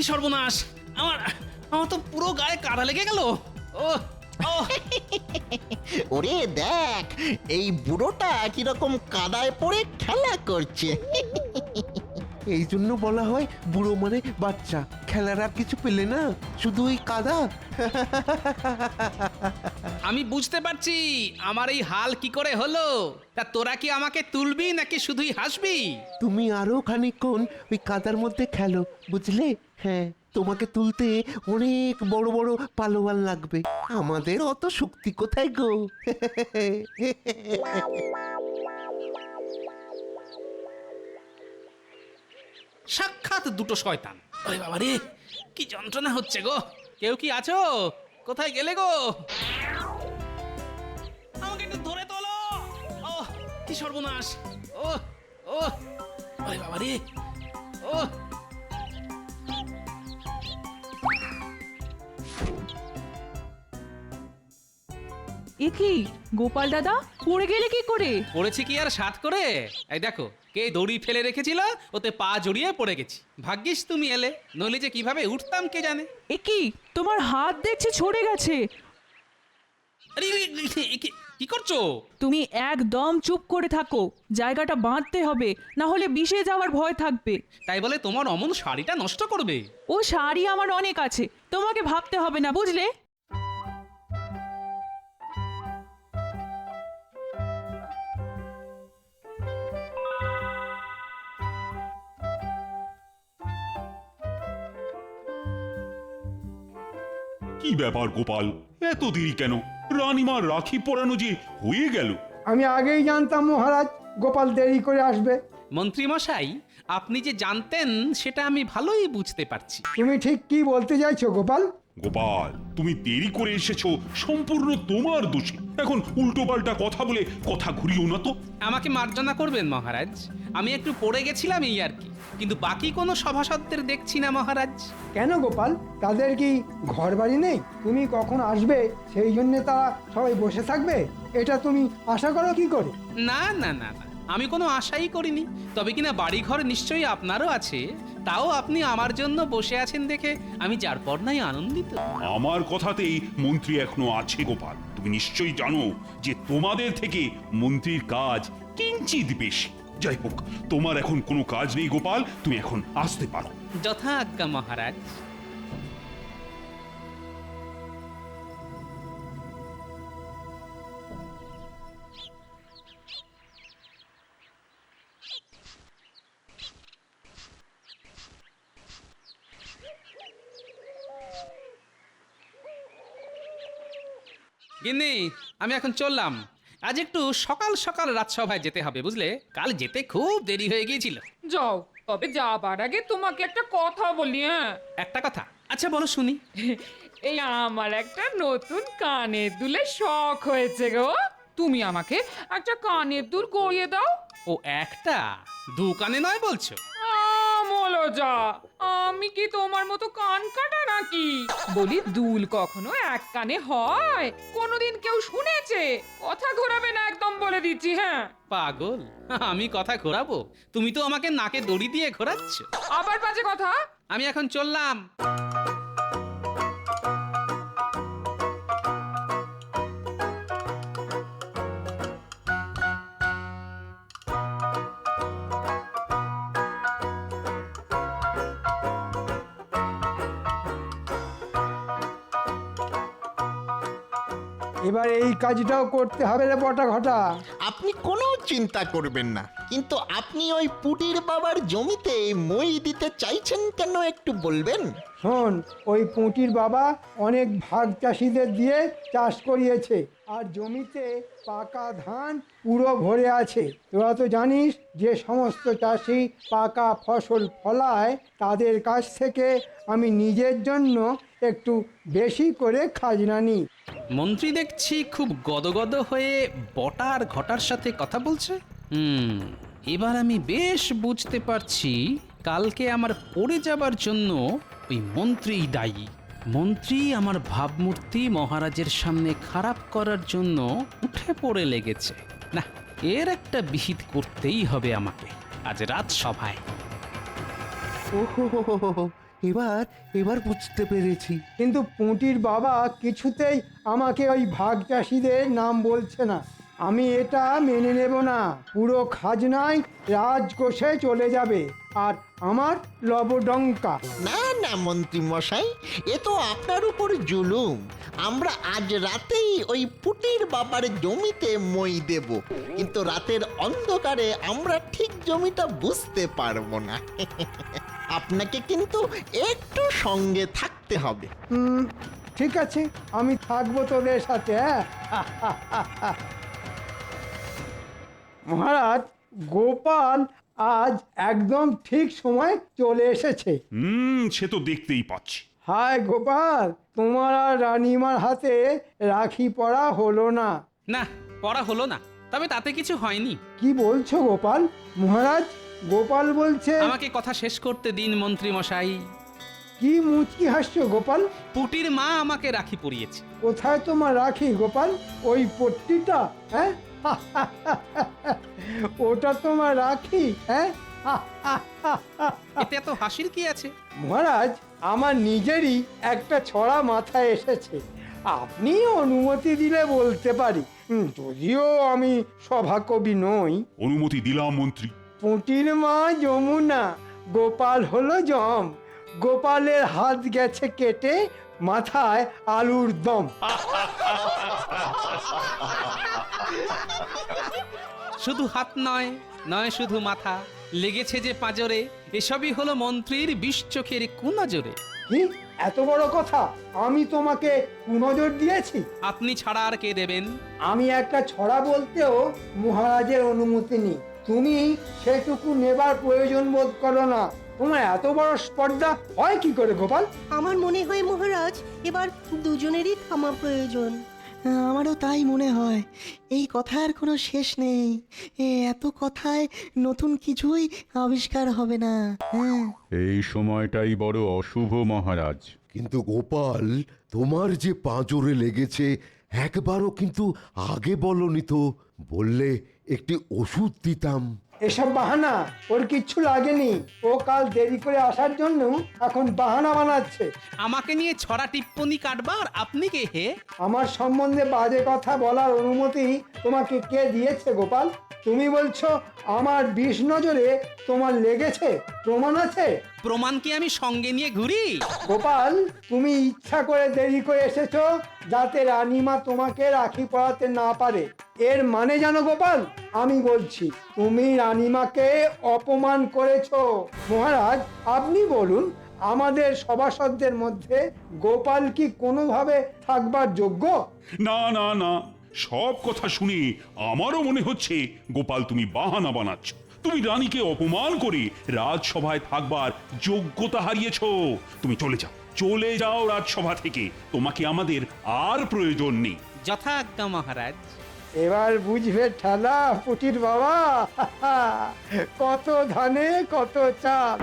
সর্বনাশ! আমার আমার তো পুরো গায়ে কাটা লেগে গেল। ও ও ওরে দেখ, এই বুড়োটা কিরকম কাদায় পড়ে খেলা করছে। এই জন্য বলা হয় বুড়ো মানে বাচ্চা, খেলার আর কিছু পেলে না, শুধু ওই কাদা। আমি বুঝতে পারছি আমার এই হাল কি করে হলো। তা তোরা কি আমাকে তুলবি নাকি শুধুই হাসবি? তুমি আরো খানিকক্ষণ ওই কাদার মধ্যে খেলো, বুঝলে? হ্যাঁ, তোমাকে তুলতে অনেক বড় বড় পালোয়ান লাগবে, আমাদের অত শক্তি কোথায় গো। সাক্ষাৎ দুটো শয়তান। ওরে বাবা রে, কি যন্ত্রণা হচ্ছে গো। কেউ কি আছো? কোথায় গেলে গো? আমাকে একটু ধরে তোলো। ও কি সর্বনাশ! ও ও ওরে বাবা রে, ও এ কি গোপাল দাদা, পড়ে গেলে কি করে? পড়েছি কি আর সাত করে? এই দেখো, কে দড়ি ফেলে রেখেছিল, ওতে পা জড়িয়ে পড়ে গেছি। ভাগ্যিস তুমি এলে, নইলে যে কিভাবে উঠতাম কে জানে। এ কি তোমার হাত দেখছি ছড়ে গেছে। আরে কি করছো? তুমি একদম চুপ করে থাকো, জায়গাটা বাঁধতে হবে, না হলে বিষে যাওয়ার ভয় থাকবে। তাই বলে তোমার অমন শাড়িটা নষ্ট করবে? ও শাড়ি আমার অনেক আছে, তোমাকে ভাবতে হবে না, বুঝলে? কি ব্যাপার গোপাল, এত দেরি কেন? রানীমার রাখি পরানো যে হয়ে গেল। আমি আগেই জানতাম মহারাজ গোপাল দেরি করে আসবে। মন্ত্রী মশাই, আপনি যে জানতেন সেটা আমি ভালোই বুঝতে পারছি। তুমি ঠিক কি বলতে চাইছো গোপাল? গোপাল, তুমি দেরি করে এসেছো সম্পূর্ণ তোমার দোষে। এখন উল্টো পাল্টা কথা বলে কথা ঘুরিও না তো। আমাকে মার্জনা করবেন মহারাজ, আমি একটু পড়ে গেছিলাম এই আর কি। কিন্তু বাকি কোনো সভাসদদের দেখছি না মহারাজ। কেন গোপাল, তাদের কি ঘর বাড়ি নেই? তুমি কখন আসবে সেই জন্য তারা সবাই বসে থাকবে, এটা তুমি আশা করো কি করে? না না না না, আমি কোনো আশাই করিনি। তবে কিনা বাড়িঘর নিশ্চয়ই আপনারও আছে, তাও আপনি আমার জন্য বসে আছেন দেখে আমি যার পর নাই আনন্দিত। আমার কথাতেই মন্ত্রী এখনো আছে গোপাল। তুমি নিশ্চয়ই জানো যে তোমাদের থেকে মন্ত্রীর কাজ কিঞ্চিত বেশি। যাই হোক, তোমার এখন কোনো কাজ নেই গোপাল, তুমি এখন আসতে পারো। যথা আজ্ঞা মহারাজ। গিন্নি, আমি এখন চললাম। আজ একটু সকাল সকাল রাজসভায় যেতে হবে বুঝলে, কাল যেতে খুব দেরি হয়ে গিয়েছিল। যাও, তবে যাবার আগে তোমাকে একটা কথা বলি। হ্যাঁ, একটা কথা? আচ্ছা বলো শুনি। এই আমার একটা নতুন কানের দুলের শখ হয়েছে গো। তুমি আমাকে একটা কানের দুল গড়িয়ে দাও। ও একটা? দু কানে নয় বলছো? আমলো যা, আমি কি তোমার মতো কান কাটা নাকি? বলি, দুল কখনো এক কানে হয়? কোনোদিন কেউ শুনেছে? কথা ঘোরাবে না একদম, বলে দিচ্ছি। হ্যাঁ, পাগল, আমি কথা ঘোরাবো? তুমি তো আমাকে নাকে দড়ি দিয়ে ঘোরাচ্ছ। আবার বাজে কথা। আমি এখন চললাম। এবার এই কাজটাও করতে হবে রে বটা ঘটা। আপনি কোনো চিন্তা করবেন না, কিন্তু আপনি ওই পুটির বাবার জমিতে মই দিতে চাইছেন কেন একটু বলবেন? শোন, ওই পুঁটির বাবা অনেক ভাগ চাষিদের দিয়ে চাষ করিয়েছে, আর জমিতে পাকা ধান পুরো ভরে আছে। তোরা তো জানিস যে সমস্ত চাষি পাকা ফসল ফলায়, তাদের কাছ থেকে আমি নিজের জন্য একটু বেশি করে খাজনা নিই। মন্ত্রী দেখছি খুব গদগদ হয়ে বটা আর ঘটার সাথে কথা বলছে। এবার আমি বেশ বুঝতে পারছি কালকে আমার পড়ে যাবার জন্য ওই মন্ত্রীই দায়ী। মন্ত্রী আমার ভাবমূর্তি মহারাজের সামনে খারাপ করার জন্য উঠে পড়ে লেগেছে। না, এর একটা বিহিত করতেই হবে আমাকে আজ রাজসভায়। ওহো, এবার এবার বুঝতে পেরেছি। কিন্তু পুঁটির বাবা কিছুতেই আমাকে ওই ভাগ চাষিদের নাম বলছে না। আমি এটা মেনে নেব না। পুরো খাজনায় রাজকোষে চলে যাবে আর আমার লবডঙ্কা। না না মন্ত্রী মশাই, এ তো আপনার উপর জুলুম। আমরা আজ রাতেই ওই পুটির বাবার জমিতে মই দেব, কিন্তু রাতের অন্ধকারে আমরা ঠিক জমিটা বুঝতে পারবো না। আপনাকে কিন্তু একটু সঙ্গে থাকতে হবে। ঠিক আছে, আমি থাকবো তোদের সাথে। হ্যাঁ মহারাজ, গোপাল আজ একদম ঠিক সময় চলে এসেছে। সে তো দেখতেই পাচ্ছি। হায় গোপাল, তোমার আর রানীমার হাতে রাখি পরা হলো না। না, পড়া হলো না, তবে তাতে কিছু হয়নি। কি বলছো গোপাল? মহারাজ, গোপাল বলছে। আমাকে কথা শেষ করতে দিন মন্ত্রী মশাই। কি মুচকি হাসছো গোপাল? পুটির মা আমাকে রাখি পরিয়েছে। কোথায় তোমার রাখি গোপাল? ওই পট্টিটা? হ্যাঁ ওটা তোমার রাখি? হ্যাঁ এতে এত হাসির কি আছে? মহারাজ, আমার নিজেরই একটা ছড়া মাথায় এসেছে। আপনি অনুমতি দিলে বলতে পারি, যদিও আমি সভাকবি নই। অনুমতি দিলাম মন্ত্রী। পুঁটির মা যমুনা, গোপাল হলো জম। গোপালের হাত গেছে কেটে, মাথায় আলুর দম। শুধু হাত নয়, নয় শুধু মাথা, লেগেছে যে পাঁজরে, এসবই হলো মন্ত্রীর বিষ চোখের কুনজরে। কি এত বড় কথা? আমি তোমাকে কুনজর দিয়েছি? আপনি ছাড়া আর কে দেবেন? আমি একটা ছড়া বলতেও মহারাজের অনুমতি নিই। তুমি সেটুকু নেবার প্রয়োজন বোধ করো না। তোমার এত বড় স্পর্ধা হয় কি করে গোপাল? আমার মনে হয় মহারাজ, এবার দুজনেরই থামা প্রয়োজন। আমারও তাই মনে হয়। এই কথার কোনো শেষ নেই। এত কথায় নতুন কিছুই আবিষ্কার হবে না। হ্যাঁ, এই সময়টাই বড় অশুভ মহারাজ। কিন্তু গোপাল, তোমার যে পাঁজরে লেগেছে একবারও কিন্তু আগে বলনি তো। বললে একটি ওষুধ দিতাম। এসব বাহানা, ওর কিচ্ছু লাগেনি। ও কাল দেরি করে আসার জন্য এখন বাহানা বানাচ্ছে। আমাকে নিয়ে ছড়া টিপ্পনি কাটবার আপনি কে হে? আমার সম্বন্ধে বাজে কথা বলার অনুমতি তোমাকে কে দিয়েছে গোপাল? তুমি বলছো আমার বিষ নজরে তোমার লেগেছে? প্রমাণ আছে? প্রমাণ কি আমি সঙ্গে নিয়ে ঘুরি? গোপাল, তুমি ইচ্ছা করে দেরি করে এসেছো যাতে রানীমা তোমাকে রাখি পরাতে না পারে। এর মানে জানো গোপাল? আমি বলছি, তুমি রানীমাকে অপমান করেছো। মহারাজ, আপনি বলুন, আমাদের সভাসদদের মধ্যে গোপাল কি কোনোভাবে থাকবার যোগ্য? না না না, সব কথা শুনে আমারও মনে হচ্ছে গোপাল তুমি বাহানা বানাচ্ছ। তুমি রানীকে অপমান করে রাজসভায় থাকবার যোগ্যতা হারিয়েছো। তুমি চলে যাও রাজসভা থেকে। তোমাকে আমাদের আর প্রয়োজন নেই। যথাজ্ঞা মহারাজ। এবার বুঝবে ঠেলা পুটির বাবা। কত ধানে কত চাল।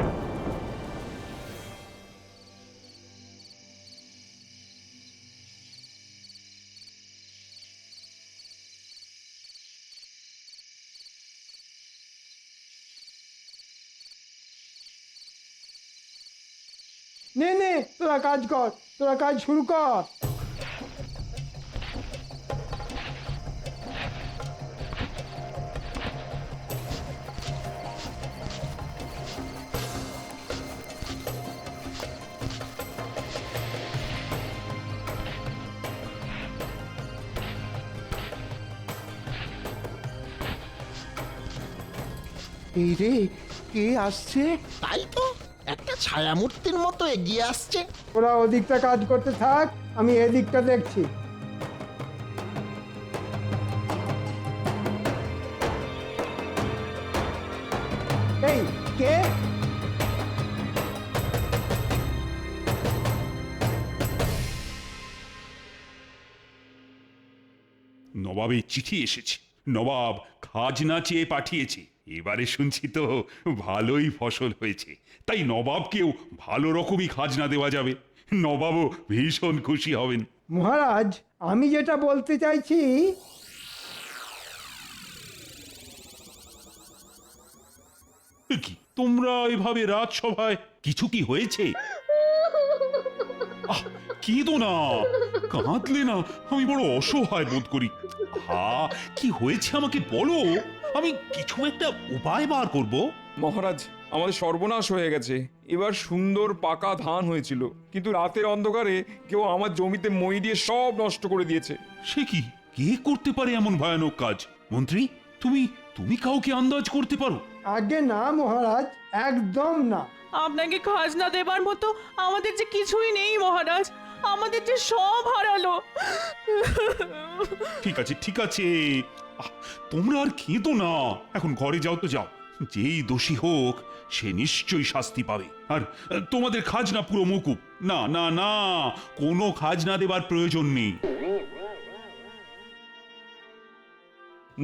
নে নে, তোরা কাজ কর, তোরা কাজ শুরু কর। এই রে, কে আসছে? তাই তো, একটা ছায়ামূর্তির মতো এগিয়ে আসছে। ওরা ওদিকটা কাজ করতে থাক, আমি এদিকটা দেখছি। এই কে? নবাবের চিঠি এসেছে। নবাব খাজনা চেয়ে পাঠিয়েছে। এবারে শুনছি তো ভালোই ফসল হয়েছে, তাই নবাবকেও ভালো রকমই খাজনা দেওয়া যাবে। নবাবও ভীষণ খুশি হবেন। মহারাজ, আমি যেটা বলতে চাইছি, কি তোমরা এভাবে রাজসভায়? কিছু কি হয়েছে? কেঁদো না, কাঁদলে না আমি বড় অসহায় বোধ করি। কি হয়েছে আমাকে বলো, আমি কিছু একটা উপায় বার করব। মহারাজ, আমাদের সর্বনাশ হয়ে গেছে। এবার সুন্দর পাকা ধান হয়েছিল, কিন্তু রাতের অন্ধকারে কেউ আমার জমিতে মই দিয়ে সব নষ্ট করে দিয়েছে। সে কি, কে করতে পারে এমন ভয়ানক কাজ? মন্ত্রী, তুমি তুমি কাউকে আন্দাজ করতে পারো? আগে না মহারাজ, একদম না। আপনাকে খাজনা দেবার মতো আমাদের যে কিছুই নেই মহারাজ, আমাদের যে সব হারালো। ঠিক আছে ঠিক আছে, তোমরা আর কেঁদো না, এখন ঘরে যাও তো যাও। যেই দোষী হোক সে নিশ্চয়ই শাস্তি পাবে। আর তোমাদের খাজনা পুরো মকুব। না না না, কোনো খাজনা দেবার প্রয়োজন নেই।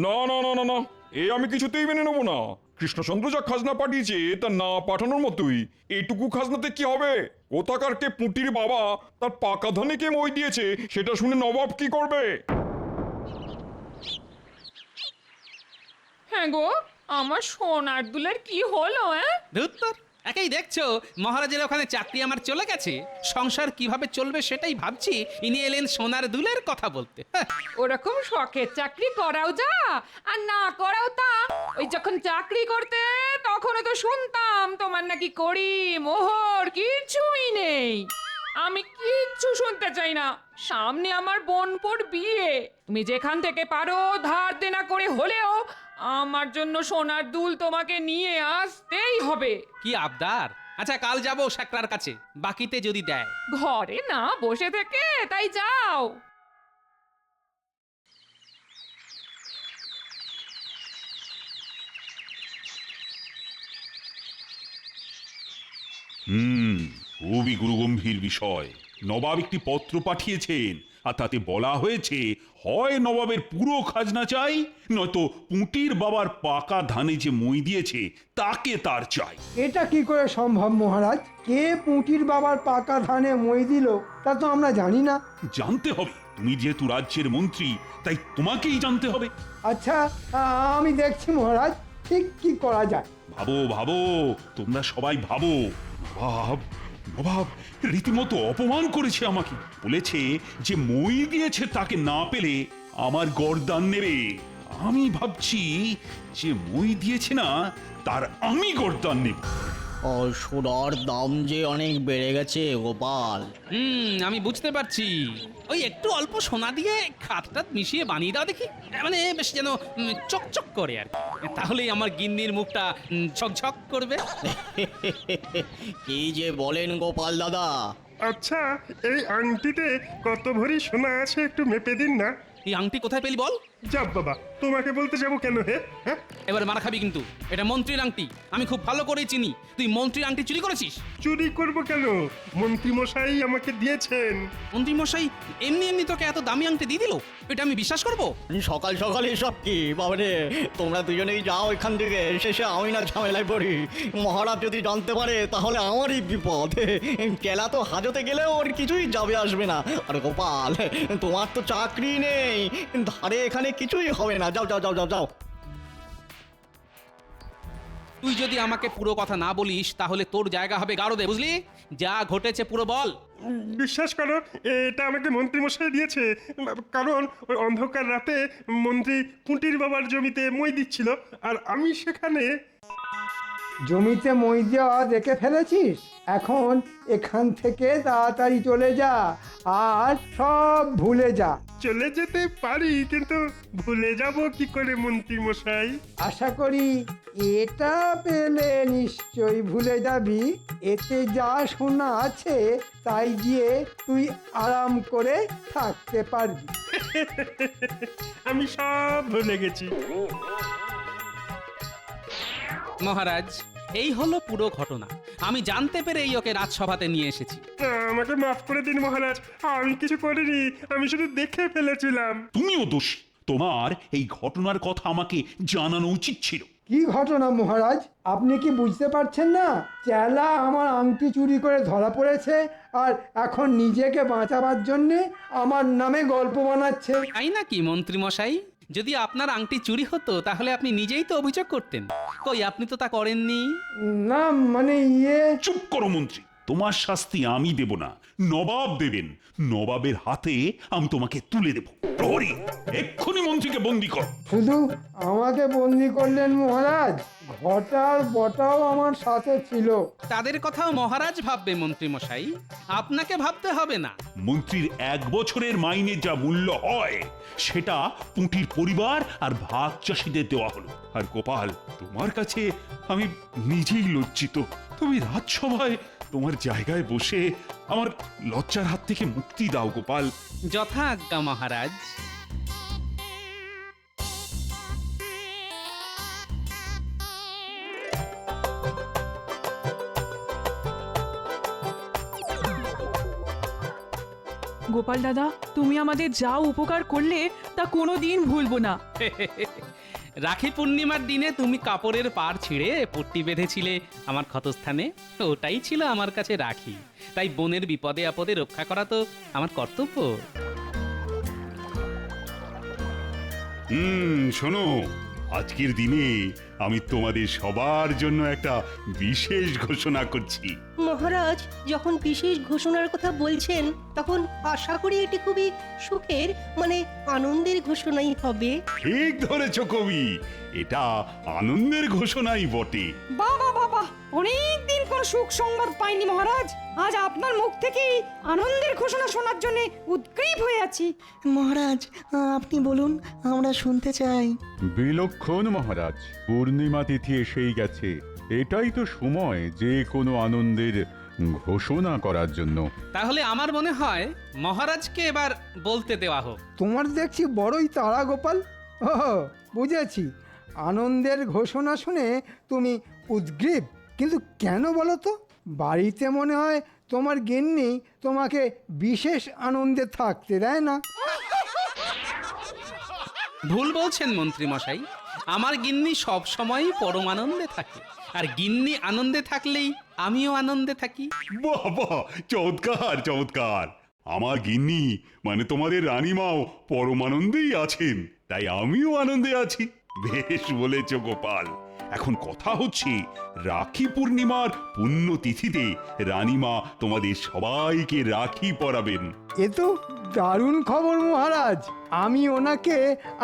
না না না না না, এ আমি কিছুতেই মেনে নেবো না। কৃষ্ণচন্দ্র যা খাজনা পাঠিয়েছে তা না পাঠানোর মতোই। এইটুকু খাজনাতে কি হবে? কোথাকার কে পুঁটির বাবা তার পাকা ধানে কে মই দিয়েছে সেটা শুনে নবাব কি করবে? হ্যাঁ গো, আমার সোনার দুলের কি হলো? ধুত্তর, একেই দেখছো মহারাজের ওখানে চাকরি আমার চলে গেছে, সংসার কিভাবে চলবে সেটাই ভাবছি, ইনি এলেন সোনার দুলের কথা বলতে। ওরকম শখের চাকরি করাও যা আর না করাও তা। ওই যখন চাকরি করতে তখনও তো শুনতাম তোমার নাকি কড়ি মোহর কিছুই নেই। আমি কিচ্ছু শুনতে চাই না। সামনে আমার বোনপোর বিয়ে, তুমি যেখান থেকে পারো ধার দেনা করে হলেও আমার জন্য সোনার দুল তোমাকে নিয়ে আসতেই হবে। কি আবদার? আচ্ছা কাল যাবো শাকরার কাছে, বাকিতে যদি দেয়। ঘরে না বসে থেকে তাই যাও। খুবই গুরুগম্ভীর বিষয়। নবাব একটি পত্র পাঠিয়েছেন, আর তাতে বলা হয়েছে হয় নবাবের পুরো খাজনা চাই, নয়তো পুঁটির বাবার পাকা ধানে যে মই দিয়েছে তাকে তার চাই। এটা কি করে সম্ভব মহারাজ? কে পুঁটির বাবার পাকা ধানে মই দিল তা তো আমরা জানি না। জানতে হবে, তুমি যেহেতু রাজ্যের মন্ত্রী তাই তোমাকেই জানতে হবে। আচ্ছা, আমি দেখছি মহারাজ, ঠিক কি করা যায়। ভাবো ভাবো, তোমরা সবাই ভাবো। নবাব নবাব রীতিমতো অপমান করেছে আমাকে, বলেছে যে মই দিয়েছে তাকে না পেলে আমার গর্দান নেবে। আমি ভাবছি যে মই দিয়েছে না তার আমি গর্দান নেব। সোনার দাম যে অনেক বেড়ে গেছে গোপাল। আমি বুঝতে পারছি। ওই একটু অল্প সোনা দিয়ে খাতটাত মিশিয়ে বানিয়ে দাও দেখি, মানে বেশ যেন চকচক করে আর কি, তাহলেই আমার গিন্নির মুখটা ঝকঝক করবে। কি যে বলেন গোপাল দাদা। আচ্ছা, এই আংটিতে কত ভরি সোনা আছে একটু মেপে দিন না। এই আংটি কোথায় পেলি বল? যাব বাবা, তোমাকে বলতে যাবো কেন? হ্যাঁ, এবার মারা খাবি কিন্তু। এটা মন্ত্রীর আংটি, আমি খুব ভালো করেই চিনি। তুই মন্ত্রীর আংটি চুরি করেছিস? চুরি করব কেন? মন্ত্রী মশাই আমাকে দিয়েছেন। মন্ত্রী মশাই এমনি এমনি তোকে এত দামি আংটি দিয়ে দিল? এটা আমি বিশ্বাস করব? সকাল সকাল এসব কি বাবারে? তোমরা দুজনেই যাও এখান থেকে, শেষে আমি না ঝামেলায় পড়ি। মহারাজ যদি জানতে পারে তাহলে আমারই বিপদ। কেলা তো হাজতে গেলেও ওর কিছুই যাবে আসবে না। আর গোপাল, তোমার তো চাকরি নেই, ধারে এখানে কিছুই হবে না। যাও যাও যাও যাও যাও। তুই যদি আমাকে পুরো কথা না বলিস তাহলে তোর জায়গা হবে গারদে, বুঝলি? যা ঘটেছে পুরো বল। বিশ্বাস করো, এটা আমাকে মন্ত্রী মশাই দিয়েছে। কারণ ওই অন্ধকার রাতে মন্ত্রী পুঁটির বাবার জমিতে মই দিচ্ছিল, আর আমি সেখানে। জমিতে মই দেওয়া দেখে ফেলেছিস? এখন এখান থেকে তাড়াতাড়ি চলে যা আর সব ভুলে যা। চলে যেতে পারি, কিন্তু ভুলে যাব কি করে মন্ত্রী মশাই? আশা করি এটা পেলে নিশ্চয়ই ভুলে যাবি। এতে যা শোনা আছে তাই দিয়ে তুই আরাম করে থাকতে পারবি। আমি সব ভুলে গেছি। মহারাজ, এই হলো পুরো ঘটনা। আমি জানতে পেরেই ওকে রাজসভাতে নিয়ে এসেছি। আমাকে মাফ করে দিন মহারাজ, আমি কিছু করিনি, আমি শুধু দেখে ফেলেছিলাম। তুমিও দোষী, তোমার এই ঘটনার কথা আমাকে জানানো উচিত ছিল। কি ঘটনা মহারাজ? আপনি কি বুঝতে পারছেন না? চেলা আমার আংটি চুরি করে ধরা পড়েছে আর এখন নিজেকে বাঁচাবার জন্যে আমার নামে গল্প বানাচ্ছে। তাই নাকি মন্ত্রী মশাই? যদি আপনার আংটি চুরি হতো তাহলে আপনি নিজেই তো অভিযোগ করতেন। কই, আপনি তো তা করেননি। না মানে চুপ করো মন্ত্রী, তোমার শাস্তি আমি দেব না, নবাব দেবেন। নবাবের হাতে আমি তোমাকে তুলে দেব। প্রহরী, এক্ষুনি মন্ত্রীকে বন্দি কর। শুধু আমাকে বন্দি করলেন মহারাজ, ঘটার বটাও আমার সাথে ছিল। তাদের কথাও মহারাজ ভাববে মন্ত্রী মশাই, আপনাকে ভাবতে হবে না। মন্ত্রীর 1 বছরের মাইনে যা মূল্য হয় সেটা পুঁটির পরিবার আর ভাগ চাষীদের দেওয়া হলো। আর গোপাল, তোমার কাছে আমি নিজেই লজ্জিত। তুমি রাজসভায় তোমার জায়গায় বসে আমার লজ্জার হাত থেকে মুক্তি দাও গোপাল। যথা আজ্ঞা মহারাজ। গোপাল দাদা, তুমি আমাদের যা উপকার করলে তা কোনোদিন ভুলবো না। রাখি পূর্ণিমার দিনে তুমি কাপড়ের পাড় ছিঁড়ে পট্টি বেঁধেছিলে আমার ক্ষতস্থানে, ওটাই ছিল আমার কাছে রাখি। তাই বোনের বিপদে আপদে রক্ষা করা তো আমার কর্তব্য। শোনো, আজকের দিনে আমি তোমাদের সবার জন্য একটা বিশেষ ঘোষণা করছি। মহারাজ যখন বিশেষ ঘোষণার কথা বলছেন, তখন আশা করি এটি খুবই সুখের, মানে আনন্দের ঘোষণাই হবে। ঠিক ধরেছ কবি, এটা আনন্দের ঘোষণাই বটে। বাবা বাবা, অনেক দিন কোন সুখ সংবাদ পাইনি মহারাজ। আজ আপনার মুখ থেকে আনন্দের ঘোষণা শোনার জন্য উদ্গ্রীব হয়ে আছি। মহারাজ, আপনি বলুন, আমরা শুনতে চাই। বিলক্ষণ মহারাজ, পূর্ণিমা তিথি এসেই গেছে। এটাই তো সময় যে কোনো আনন্দের ঘোষণা করার জন্য। তাহলে আমার মনে হয় মহারাজকে এবার বলতে দেওয়া হোক। তোমার দেখছি বড়ই তাড়া গোপাল। ও, বুঝেছি, আনন্দের ঘোষণা শুনে তুমি উদ্গ্রীব। কিন্তু কেন বলো তো? বাড়িতে মনে হয় তোমার গিন্নি তোমাকে বিশেষ আনন্দে থাকতে দেয় না। ভুল বলছেন মন্ত্রী মশাই, আমার গিন্নি সব সময় পরম আনন্দে থাকে, আর গিন্নি আনন্দে থাকলেই আমিও আনন্দে থাকি। বাহ বাহ, চমৎকার চমৎকার। আমার গিন্নি মানে তোমাদের রানীমাও পরমানন্দেই আছেন, তাই আমিও আনন্দে আছি। বেশ বলেছ গোপাল। এখন কথা হচ্ছে, রাখি পূর্ণিমার পুণ্যতিথিতে রানীমা তোমাদের সবাইকে রাখি পরাবেন। এ তো দারুণ খবর মহারাজ। আমি ওনাকে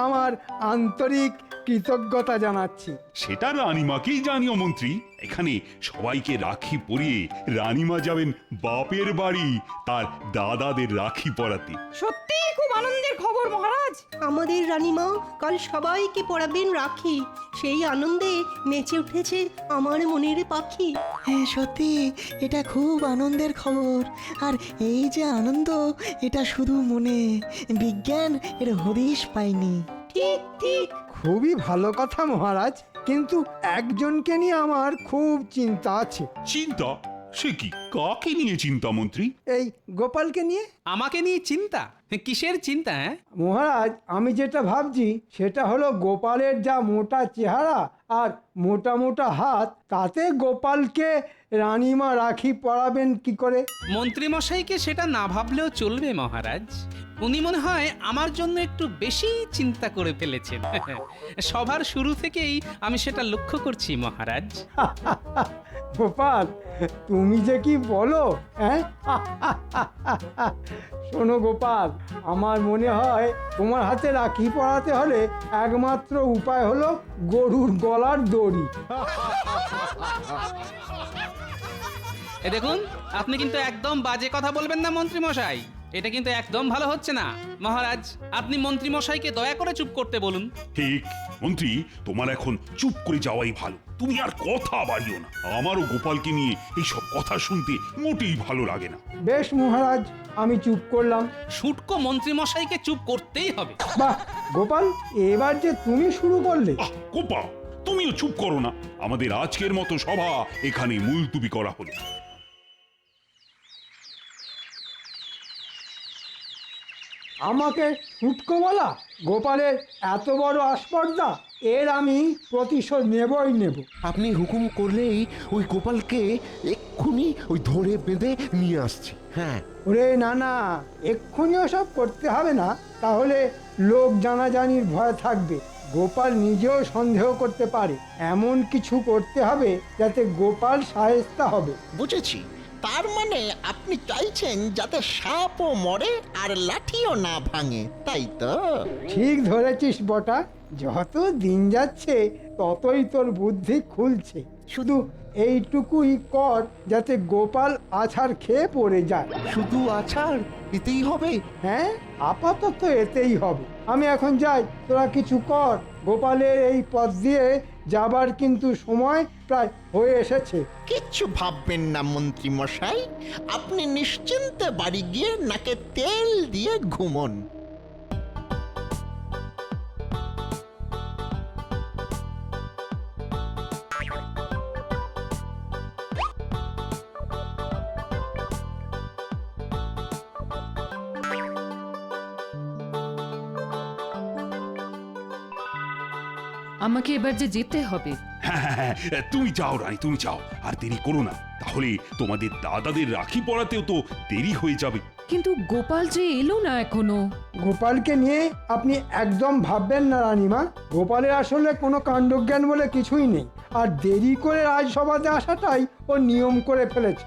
আমার আন্তরিক কৃতজ্ঞতা জানাচ্ছি। সেটা রানীমাকেই জানিও মন্ত্রী। এখানে সবাইকে রাখি পরিয়ে রানীমা যাবেন বাপের বাড়ি তার দাদাদের রাখি পরাতে। সত্যি খুব আনন্দের খবর মহারাজ। আমাদের রানীমা কাল সবাইকে পরাবেন রাখি। সেই আনন্দে নেচে উঠেছে আমার মনের পাখি। হ্যাঁ, সত্যি এটা খুব আনন্দের খবর। আর এই যে আনন্দ, এটা শুধু মনে, বিজ্ঞান এর হদিশ পায়নি। ঠিক ঠিক। খুবই ভালো কথা মহারাজ, কিন্তু একজনকে নিয়ে আমার খুব চিন্তা আছে। চিন্তা? সে কি? কাকে নিয়ে চিন্তা মন্ত্রী? এই গোপালকে নিয়ে। আমাকে নিয়ে চিন্তা? কিসের চিন্তা? মহারাজ, আমি যেটা ভাবছি সেটা হলো গোপালের যা মোটা চেহারা আর মোটা মোটা হাত, তাতে গোপালকে রানীমা রাখি পরাবেন কি করে? মন্ত্রী মশাইকে সেটা না ভাবলেও চলবে মহারাজ। উনি মনে হয় আমার জন্য একটু বেশি চিন্তা করে ফেলেছেন। সবার শুরু থেকেই আমি সেটা লক্ষ্য করছি মহারাজ। গোপাল, তুমি যে কি বলো, হ্যাঁ? শোনো গোপাল, আমার মনে হয় তোমার হাতে রাখি পরাতে হলে একমাত্র উপায় হলো গরুর গলার দড়ি। এ দেখুন, আপনি কিন্তু একদম বাজে কথা বলবেন না মন্ত্রী মশাই। এটা কিন্তু একদম ভালো হচ্ছে না। মহারাজ, আপনি মন্ত্রী মশাইকে দয়া করে চুপ করতে বলুন। ঠিক মন্ত্রী, তোমার এখন চুপ করে যাওয়াই ভালো। তুমি আর কথা বাড়িও না। আমারও গোপালকে নিয়ে এইসব কথা শুনতে মোটেই ভালো লাগে না। বেশ মহারাজ, আমি চুপ করলাম। শুটকো মন্ত্রী মশাইকে চুপ করতেই হবে। বাহ গোপাল, এবার যে তুমি শুরু করলে। গোপাল, তুমিও চুপ করো না। আমাদের আজকের মতো সভা এখানে মুলতুবি করা হলো। আমাকে শুটকো বলা? গোপালের এত বড় আস্পর্ধা, এর আমি প্রতিশোধ নেবই নেব। আপনি হুকুম করলেই ওই গোপালকে এক্ষুনি ওই ধরে বেঁধে নিয়ে আসছি। হ্যাঁ। ওরে না না, এক্ষুনি ওসব করতে হবে না, তাহলে লোক জানাজানির ভয় থাকবে। গোপাল নিজেও সন্দেহ করতে পারে। এমন কিছু করতে হবে যাতে গোপাল শায়েস্তা হবে। বুঝেছি, তার মানে আপনি চাইছেন যাতে সাপও মরে আর লাঠিও না ভাঙে, তাই তো? ঠিক ধরেছিস বটা, যত দিন যাচ্ছে ততই তোর বুদ্ধি খুলছে। শুধু এইটুকুই কর যাতে গোপাল আছাড় খেয়ে পড়ে যায়। শুধু আছাড় এতেই হবে? হ্যাঁ, আপাতত এতেই হবে। আমি এখন যাই, তোরা কিছু কর। গোপালের এই পথ দিয়ে যাবার কিন্তু সময় প্রায় হয়ে এসেছে। কিচ্ছু ভাববেন না মন্ত্রী মশাই, আপনি নিশ্চিন্তে বাড়ি গিয়ে নাকে তেল দিয়ে ঘুমন। আমাকে এবার যে যেতে হবে। হ্যাঁ হ্যাঁ হ্যাঁ, তুমি যাও রানী, তুমি যাও, আর দেরি করো না, তাহলে তোমাদের দাদাদের রাখি পড়াতেও তো দেরি হয়ে যাবে। কিন্তু গোপাল যে এলো না এখনো। গোপালকে নিয়ে আপনি একদম ভাববেন না রানীমা। গোপালের আসলে কোনো কাণ্ডজ্ঞান বলে কিছুই নেই, আর দেরি করে রাজসভাতে আসাটাই ও নিয়ম করে ফেলেছে।